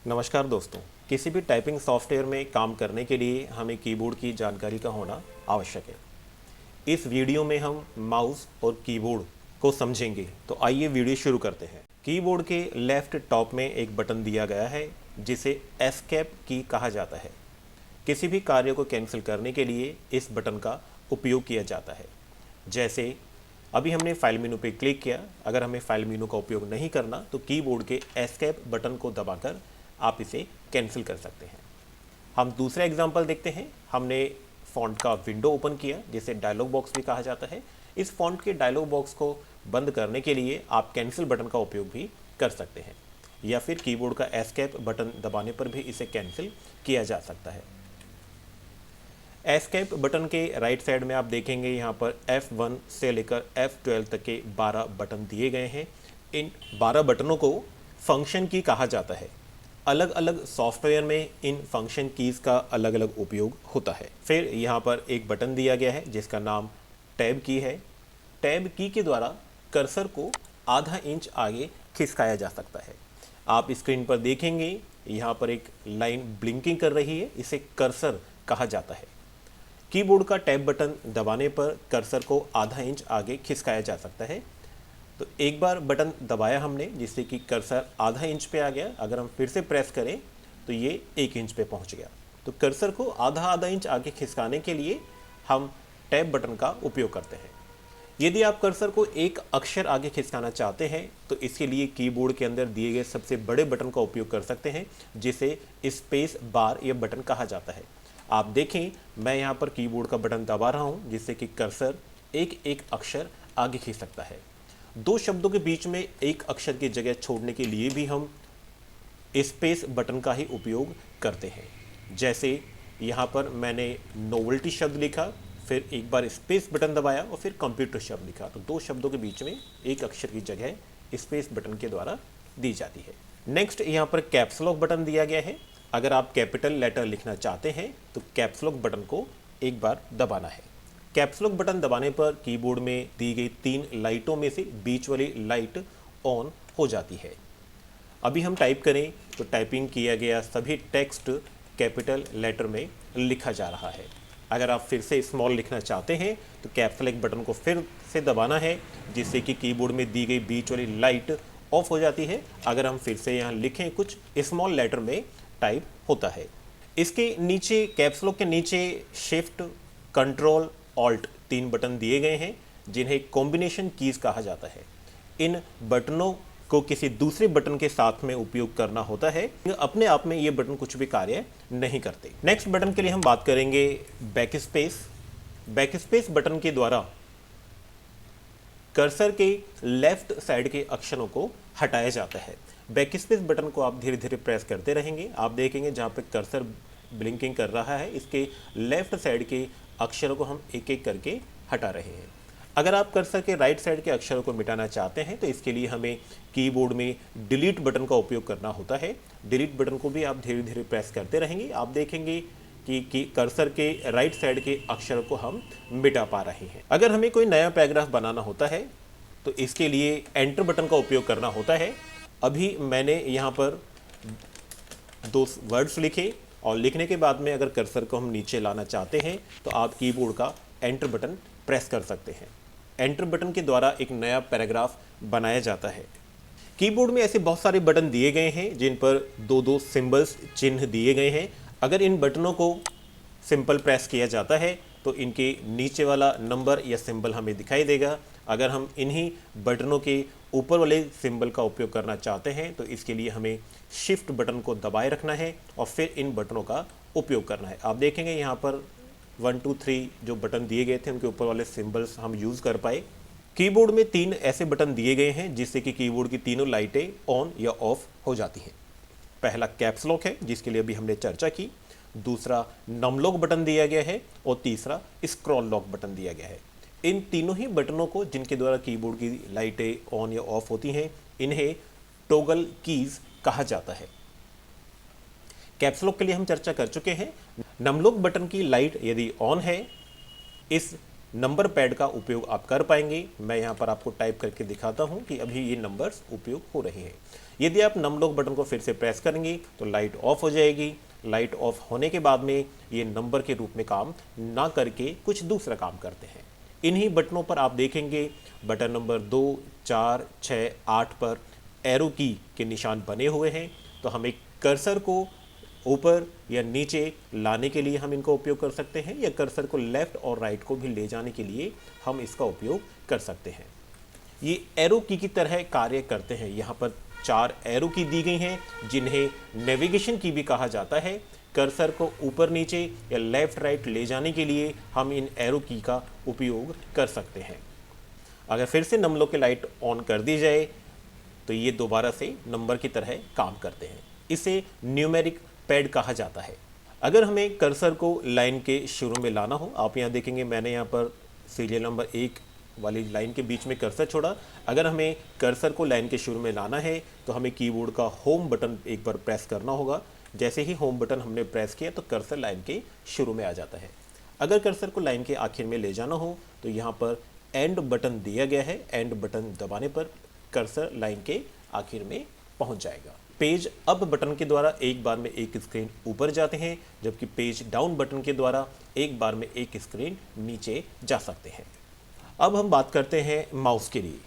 नमस्कार दोस्तों। किसी भी टाइपिंग सॉफ्टवेयर में काम करने के लिए हमें कीबोर्ड की जानकारी का होना आवश्यक है। इस वीडियो में हम माउस और कीबोर्ड को समझेंगे, तो आइए वीडियो शुरू करते हैं। कीबोर्ड के लेफ्ट टॉप में एक बटन दिया गया है जिसे एस्केप की कहा जाता है। किसी भी कार्य को कैंसिल करने के लिए इस बटन का उपयोग किया जाता है। जैसे अभी हमने फाइल मेनू पे क्लिक किया, अगर हमें फाइल मेनू का उपयोग नहीं करना तो कीबोर्ड के एस्केप बटन को दबाकर आप इसे कैंसिल कर सकते हैं। हम दूसरा एग्जांपल देखते हैं। हमने फ़ॉन्ट का विंडो ओपन किया जिसे डायलॉग बॉक्स भी कहा जाता है। इस फ़ॉन्ट के डायलॉग बॉक्स को बंद करने के लिए आप कैंसिल बटन का उपयोग भी कर सकते हैं, या फिर कीबोर्ड का एस्केप बटन दबाने पर भी इसे कैंसिल किया जा सकता है। एस्केप बटन के राइट साइड में आप देखेंगे यहाँ पर F1 से लेकर F12 तक के 12 बटन दिए गए हैं। इन 12 बटनों को फंक्शन की कहा जाता है। अलग अलग सॉफ्टवेयर में इन फंक्शन कीज़ का अलग अलग उपयोग होता है। फिर यहाँ पर एक बटन दिया गया है जिसका नाम टैब की है। टैब की के द्वारा कर्सर को आधा इंच आगे खिसकाया जा सकता है। आप स्क्रीन पर देखेंगे यहाँ पर एक लाइन ब्लिंकिंग कर रही है, इसे कर्सर कहा जाता है। कीबोर्ड का टैब बटन दबाने पर कर्सर को आधा इंच आगे खिसकाया जा सकता है। तो एक बार बटन दबाया हमने जिससे कि कर्सर आधा इंच पे आ गया। अगर हम फिर से प्रेस करें तो ये 1 इंच पे पहुंच गया। तो कर्सर को आधा इंच आगे खिसकाने के लिए हम टैब बटन का उपयोग करते हैं। यदि आप कर्सर को एक अक्षर आगे खिसकाना चाहते हैं तो इसके लिए कीबोर्ड के अंदर दिए गए सबसे बड़े बटन का उपयोग कर सकते हैं, जिसे स्पेस बार या बटन कहा जाता है। आप देखें, मैं यहाँ पर कीबोर्ड का बटन दबा रहा हूँ जिससे कि कर्सर एक अक्षर आगे खींच सकता है। दो शब्दों के बीच में एक अक्षर की जगह छोड़ने के लिए भी हम स्पेस बटन का ही उपयोग करते हैं। जैसे यहाँ पर मैंने नोवेल्टी शब्द लिखा, फिर एक बार स्पेस बटन दबाया और फिर कंप्यूटर शब्द लिखा, तो दो शब्दों के बीच में एक अक्षर की जगह स्पेस बटन के द्वारा दी जाती है। नेक्स्ट यहाँ पर कैप्स लॉक बटन दिया गया है। अगर आप कैपिटल लेटर लिखना चाहते हैं तो कैप्स लॉक बटन को एक बार दबाना है। कैप्स लॉक बटन दबाने पर कीबोर्ड में दी गई 3 लाइटों में से बीच वाली लाइट ऑन हो जाती है। अभी हम टाइप करें तो टाइपिंग किया गया सभी टेक्स्ट कैपिटल लेटर में लिखा जा रहा है। अगर आप फिर से स्मॉल लिखना चाहते हैं तो कैप्स लॉक बटन को फिर से दबाना है जिससे कि कीबोर्ड में दी गई बीच वाली लाइट ऑफ हो जाती है। अगर हम फिर से यहाँ लिखें कुछ स्मॉल लेटर में टाइप होता है। इसके नीचे कैप्स लॉक के नीचे शिफ्ट, कंट्रोल, ऑल्ट 3 बटन दिए गए हैं जिन्हें कॉम्बिनेशन कीज कहा जाता है। इन बटनों को किसी दूसरे बटन के साथ में उपयोग करना होता है। अपने आप में ये बटन कुछ भी कार्य नहीं करते। नेक्स्ट बटन के लिए हम बात करेंगे back space. Back space button के द्वारा कर्सर के लेफ्ट साइड के अक्षरों को हटाया जाता है। बैक स्पेस बटन को आप धीरे धीरे प्रेस करते रहेंगे। आप देखेंगे जहाँ पे कर्सर ब्लिंकिंग कर रहा है, इसके लेफ्ट साइड के अक्षरों को हम एक एक करके हटा रहे हैं। अगर आप कर्सर के राइट साइड के अक्षरों को मिटाना चाहते हैं तो इसके लिए हमें कीबोर्ड में डिलीट बटन का उपयोग करना होता है। डिलीट बटन को भी आप धीरे धीरे प्रेस करते रहेंगे। आप देखेंगे कि कर्सर के राइट साइड के अक्षरों को हम मिटा पा रहे हैं। अगर हमें कोई नया पैराग्राफ बनाना होता है तो इसके लिए एंटर बटन का उपयोग करना होता है। अभी मैंने यहाँ पर 2 वर्ड्स लिखे और लिखने के बाद में अगर कर्सर को हम नीचे लाना चाहते हैं तो आप कीबोर्ड का एंटर बटन प्रेस कर सकते हैं। एंटर बटन के द्वारा एक नया पैराग्राफ बनाया जाता है। कीबोर्ड में ऐसे बहुत सारे बटन दिए गए हैं जिन पर 2-2 सिंबल्स चिन्ह दिए गए हैं। अगर इन बटनों को सिंपल प्रेस किया जाता है तो इनके नीचे वाला नंबर या सिंबल हमें दिखाई देगा। अगर हम इन्हीं बटनों के ऊपर वाले सिंबल का उपयोग करना चाहते हैं तो इसके लिए हमें शिफ्ट बटन को दबाए रखना है और फिर इन बटनों का उपयोग करना है। आप देखेंगे यहाँ पर 1 2 3 जो बटन दिए गए थे उनके ऊपर वाले सिंबल्स हम यूज़ कर पाए। कीबोर्ड में 3 ऐसे बटन दिए गए हैं जिससे कि कीबोर्ड की तीनों लाइटें ऑन या ऑफ हो जाती हैं। पहला कैप्स लॉक है जिसके लिए अभी हमने चर्चा की, दूसरा नम लॉक बटन दिया गया है और तीसरा स्क्रॉल लॉक बटन दिया गया है। इन तीनों ही बटनों को जिनके द्वारा कीबोर्ड की लाइटें ऑन या ऑफ होती हैं, इन्हें टॉगल कीज कहा जाता है। कैप्स लॉक के लिए हम चर्चा कर चुके हैं। नम लॉक बटन की लाइट यदि ऑन है, इस नंबर पैड का उपयोग आप कर पाएंगे। मैं यहाँ पर आपको टाइप करके दिखाता हूँ कि अभी ये नंबर्स उपयोग हो रहे हैं। यदि आप नम लॉक बटन को फिर से प्रेस करेंगे तो लाइट ऑफ हो जाएगी। लाइट ऑफ होने के बाद में ये नंबर के रूप में काम ना करके कुछ दूसरा काम करते हैं। इन्हीं बटनों पर आप देखेंगे बटन नंबर 2, 4, 6, 8 पर एरो की के निशान बने हुए हैं। तो हमें कर्सर को ऊपर या नीचे लाने के लिए हम इनका उपयोग कर सकते हैं, या कर्सर को लेफ्ट और राइट को भी ले जाने के लिए हम इसका उपयोग कर सकते हैं। ये एरो की तरह कार्य करते हैं। यहाँ पर 4 एरो की दी गई हैं जिन्हें नेविगेशन की भी कहा जाता है। कर्सर को ऊपर नीचे या लेफ्ट राइट ले जाने के लिए हम इन एरो की का उपयोग कर सकते हैं। अगर फिर से नम लॉक की लाइट ऑन कर दी जाए तो ये दोबारा से नंबर की तरह काम करते हैं। इसे न्यूमेरिक पैड कहा जाता है। अगर हमें कर्सर को लाइन के शुरू में लाना हो, आप यहाँ देखेंगे मैंने यहाँ पर सीरियल नंबर 1 वाली लाइन के बीच में कर्सर छोड़ा। अगर हमें कर्सर को लाइन के शुरू में लाना है तो हमें कीबोर्ड का होम बटन एक बार प्रेस करना होगा। जैसे ही होम बटन हमने प्रेस किया तो कर्सर लाइन के शुरू में आ जाता है। अगर कर्सर को लाइन के आखिर में ले जाना हो तो यहाँ पर एंड बटन दिया गया है। एंड बटन दबाने पर कर्सर लाइन के आखिर में पहुँच जाएगा। पेज अप बटन के द्वारा एक बार में एक स्क्रीन ऊपर जाते हैं, जबकि पेज डाउन बटन के द्वारा एक बार में एक स्क्रीन नीचे जा सकते हैं। अब हम बात करते हैं माउस के लिए।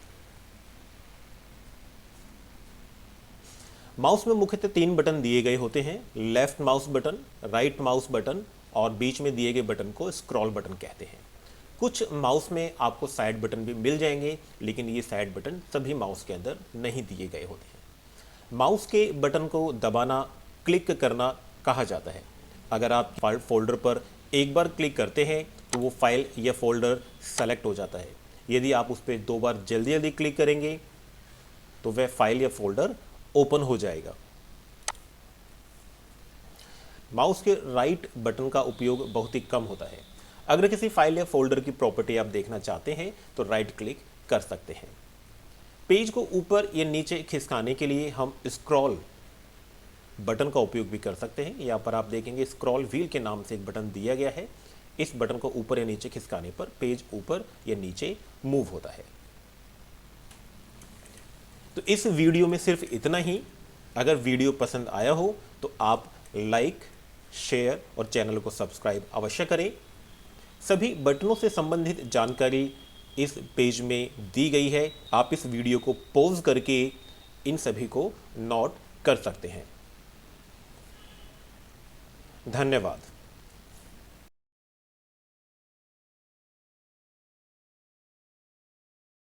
माउस में मुख्यतः 3 बटन दिए गए होते हैं, left mouse button, right mouse button और बीच में दिए गए बटन को स्क्रॉल बटन कहते हैं। कुछ माउस में आपको साइड बटन भी मिल जाएंगे, लेकिन ये साइड बटन सभी माउस के अंदर नहीं दिए गए होते हैं। माउस के बटन को दबाना क्लिक करना कहा जाता है। अगर आप फोल्डर पर एक बार क्लिक करते हैं तो वो फाइल या फोल्डर सेलेक्ट हो जाता है। यदि आप उस पर 2 बार जल्दी जल्दी क्लिक करेंगे तो वह फाइल या फोल्डर ओपन हो जाएगा। माउस के राइट बटन का उपयोग बहुत ही कम होता है। अगर किसी फाइल या फोल्डर की प्रॉपर्टी आप देखना चाहते हैं तो राइट क्लिक कर सकते हैं। पेज को ऊपर या नीचे खिसकाने के लिए हम स्क्रॉल बटन का उपयोग भी कर सकते हैं। यहाँ पर आप देखेंगे स्क्रॉल व्हील के नाम से एक बटन दिया गया है। इस बटन को ऊपर या नीचे खिसकाने पर पेज ऊपर या नीचे मूव होता है। तो इस वीडियो में सिर्फ इतना ही। अगर वीडियो पसंद आया हो तो आप लाइक, शेयर और चैनल को सब्सक्राइब अवश्य करें। सभी बटनों से संबंधित जानकारी इस पेज में दी गई है। आप इस वीडियो को पॉज करके इन सभी को नोट कर सकते हैं। धन्यवाद।